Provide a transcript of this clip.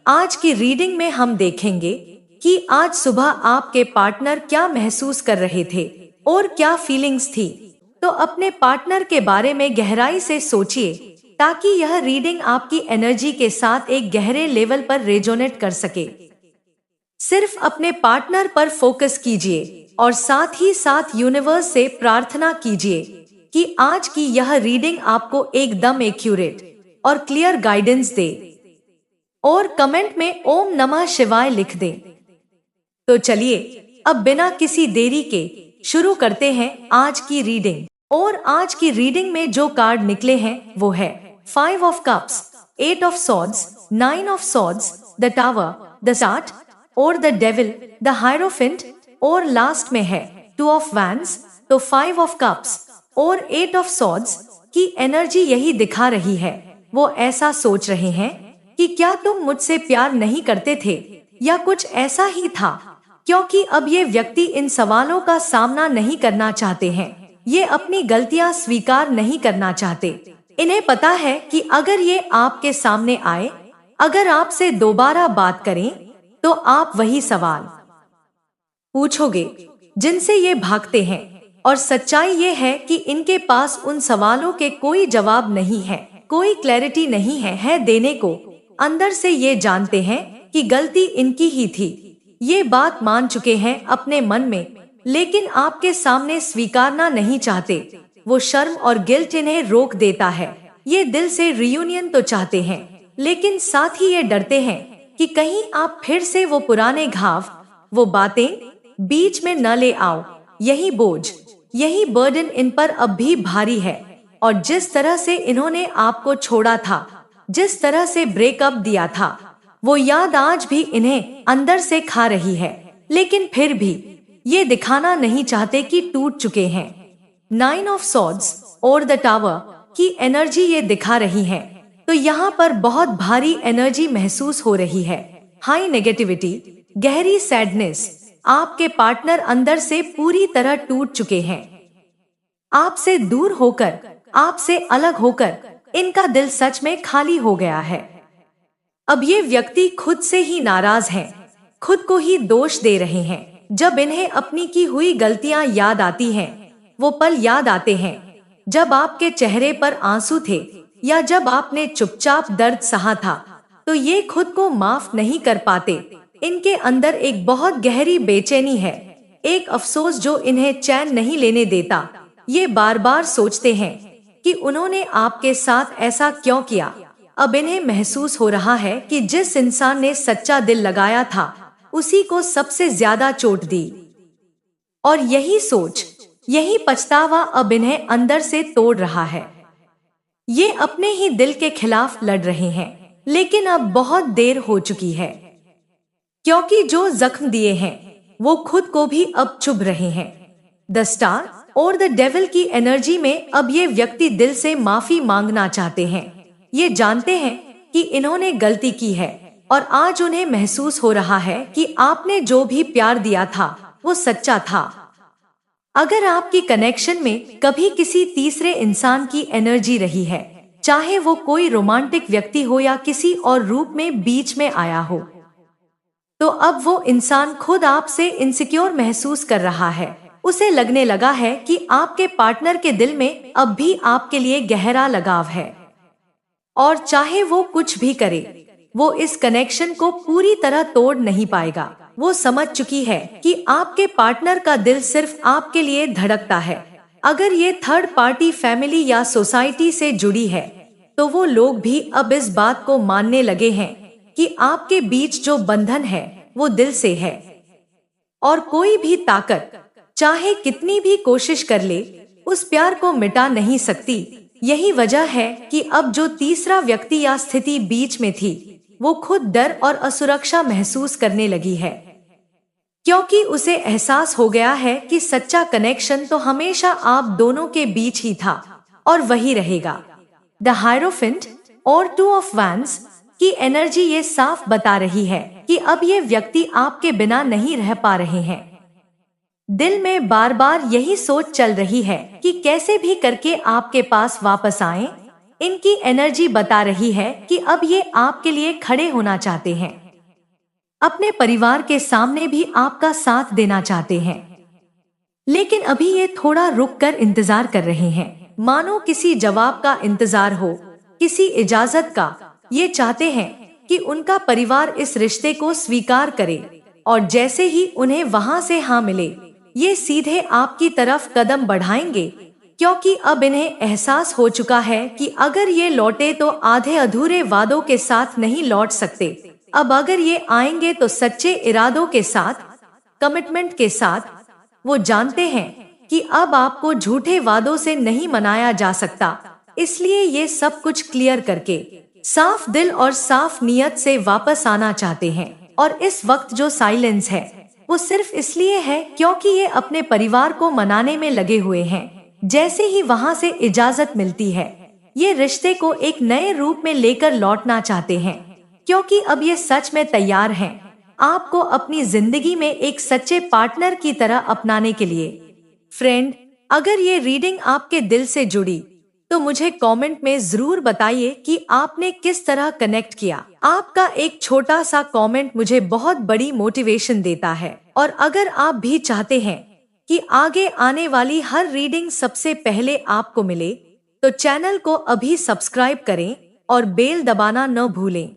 आज की रीडिंग में हम देखेंगे कि आज सुबह आपके पार्टनर क्या महसूस कर रहे थे और क्या फीलिंग्स थी। तो अपने पार्टनर के बारे में गहराई से सोचिए ताकि यह रीडिंग आपकी एनर्जी के साथ एक गहरे लेवल पर रेजोनेट कर सके। सिर्फ अपने पार्टनर पर फोकस कीजिए और साथ ही साथ यूनिवर्स से प्रार्थना कीजिए कि आज की यह रीडिंग आपको एकदम एक्यूरेट और क्लियर गाइडेंस दे। और कमेंट में ओम नमः शिवाय लिख दें। तो चलिए अब बिना किसी देरी के शुरू करते हैं आज की रीडिंग। और आज की रीडिंग में जो कार्ड निकले हैं वो है 5 of cups, 8 of swords, 9 of swords, the tower, the start और द डेविल, द हायरोफिंट और लास्ट में है 2 ऑफ वैंड्स। तो 5 ऑफ कप्स और 8 ऑफ सॉर्ड्स की एनर्जी यही दिखा रही है। वो ऐसा सोच रहे हैं कि क्या तुम मुझसे प्यार नहीं करते थे या कुछ ऐसा ही था, क्योंकि अब ये व्यक्ति इन सवालों का सामना नहीं करना चाहते हैं। ये अपनी गलतियां स्वीकार नहीं करना चाहते। इन्हें पता है कि अगर ये आपके सामने आए, अगर आपसे दोबारा बात करें, तो आप वही सवाल पूछोगे जिनसे ये भागते हैं। और सच्चाई ये है कि इनके पास उन सवालों के कोई जवाब नहीं है, कोई क्लैरिटी नहीं है देने को। अंदर से ये जानते हैं कि गलती इनकी ही थी। ये बात मान चुके हैं अपने मन में, लेकिन आपके सामने स्वीकारना नहीं चाहते। वो शर्म और गिल्ट इन्हें रोक देता है। ये दिल से रियूनियन तो चाहते हैं, लेकिन साथ ही ये डरते हैं कि कहीं आप फिर से वो पुराने घाव, वो बातें बीच में न ले आओ। यही बोझ, यही बर्डन इन पर अब भी भारी है। और जिस तरह से इन्होंने आपको छोड़ा था, जिस तरह से ब्रेकअप दिया था, वो याद आज भी इन्हें अंदर से खा रही है। लेकिन फिर भी ये दिखाना नहीं चाहते कि टूट चुके हैं। 9 ऑफ सॉर्ड्स और द टावर की एनर्जी ये दिखा रही है। तो यहाँ पर बहुत भारी एनर्जी महसूस हो रही है। हाई नेगेटिविटी, गहरी सैडनेस। आपके पार्टनर अंदर से पूरी तरह टूट चुके हैं। आपसे दूर होकर, आपसे अलग होकर इनका दिल सच में खाली हो गया है। अब ये व्यक्ति खुद से ही नाराज हैं, खुद को ही दोष दे रहे हैं। जब इन्हें अपनी की हुई गलतियां याद आती हैं, वो पल याद आते हैं जब आपके चेहरे पर आंसू थे या जब आपने चुपचाप दर्द सहा था, तो ये खुद को माफ नहीं कर पाते। इनके अंदर एक बहुत गहरी बेचैनी है, एक अफसोस जो इन्हें चैन नहीं लेने देता। ये बार बार सोचते हैं कि उन्होंने आपके साथ ऐसा क्यों किया। अब इन्हें महसूस हो रहा है कि जिस इंसान ने सच्चा दिल लगाया था, उसी को सबसे ज्यादा चोट दी। और यही सोच, यही पछतावा अब इन्हें अंदर से तोड़ रहा है। ये अपने ही दिल के खिलाफ लड़ रहे हैं, लेकिन अब बहुत देर हो चुकी है, क्योंकि जो जख्म दिए हैं वो खुद को भी अब चुभ रहे हैं। द स्टार और द डेविल की एनर्जी में अब ये व्यक्ति दिल से माफी मांगना चाहते हैं। ये जानते हैं कि इन्होंने गलती की है और आज उन्हें महसूस हो रहा है कि आपने जो भी प्यार दिया था वो सच्चा था। अगर आपकी कनेक्शन में कभी किसी तीसरे इंसान की एनर्जी रही है, चाहे वो कोई रोमांटिक व्यक्ति हो या किसी और रूप में बीच में आया हो, तो अब वो इंसान खुद आपसे इनसिक्योर महसूस कर रहा है। उसे लगने लगा है कि आपके पार्टनर के दिल में अब भी आपके लिए गहरा लगाव है, और चाहे वो कुछ भी करे, वो इस कनेक्शन को पूरी तरह तोड़ नहीं पाएगा। वो समझ चुकी है कि आपके पार्टनर का दिल सिर्फ आपके लिए धड़कता है। अगर ये थर्ड पार्टी फैमिली या सोसाइटी से जुड़ी है, तो वो लोग भी अब इस बात को मानने लगे हैं कि आपके बीच जो बंधन है वो दिल से है, और कोई भी ताकत चाहे कितनी भी कोशिश कर ले, उस प्यार को मिटा नहीं सकती। यही वजह है कि अब जो तीसरा व्यक्ति या स्थिति बीच में थी, वो खुद डर और असुरक्षा महसूस करने लगी है, क्योंकि उसे एहसास हो गया है कि सच्चा कनेक्शन तो हमेशा आप दोनों के बीच ही था और वही रहेगा। द हायरोफिंट और 2 ऑफ वैंड्स की एनर्जी ये साफ बता रही है कि अब ये व्यक्ति आपके बिना नहीं रह पा रहे हैं। दिल में बार बार यही सोच चल रही है कि कैसे भी करके आपके पास वापस आएं, इनकी एनर्जी बता रही है कि अब ये आपके लिए खड़े होना चाहते हैं, अपने परिवार के सामने भी आपका साथ देना चाहते हैं। लेकिन अभी ये थोड़ा रुक कर इंतजार कर रहे हैं, मानो किसी जवाब का इंतजार हो, किसी इजाजत का। ये चाहते हैं कि उनका परिवार इस रिश्ते को स्वीकार करे, और जैसे ही उन्हें वहां से हाँ मिले, ये सीधे आपकी तरफ कदम बढ़ाएंगे, क्योंकि अब इन्हें एहसास हो चुका है कि अगर ये लौटे तो आधे अधूरे वादों के साथ नहीं लौट सकते। अब अगर ये आएंगे तो सच्चे इरादों के साथ, कमिटमेंट के साथ। वो जानते हैं कि अब आपको झूठे वादों से नहीं मनाया जा सकता, इसलिए ये सब कुछ क्लियर करके साफ दिल और साफ नियत से वापस आना चाहते हैं। और इस वक्त जो साइलेंस है वो सिर्फ इसलिए है क्योंकि ये अपने परिवार को मनाने में लगे हुए हैं। जैसे ही वहां से इजाजत मिलती है, ये रिश्ते को एक नए रूप में लेकर लौटना चाहते हैं, क्योंकि अब ये सच में तैयार हैं आपको अपनी जिंदगी में एक सच्चे पार्टनर की तरह अपनाने के लिए। फ्रेंड, अगर ये रीडिंग आपके दिल से जुड़ी तो मुझे कमेंट में जरूर बताइए कि आपने किस तरह कनेक्ट किया। आपका एक छोटा सा कमेंट मुझे बहुत बड़ी मोटिवेशन देता है। और अगर आप भी चाहते हैं कि आगे आने वाली हर रीडिंग सबसे पहले आपको मिले, तो चैनल को अभी सब्सक्राइब करें और बेल दबाना न भूलें।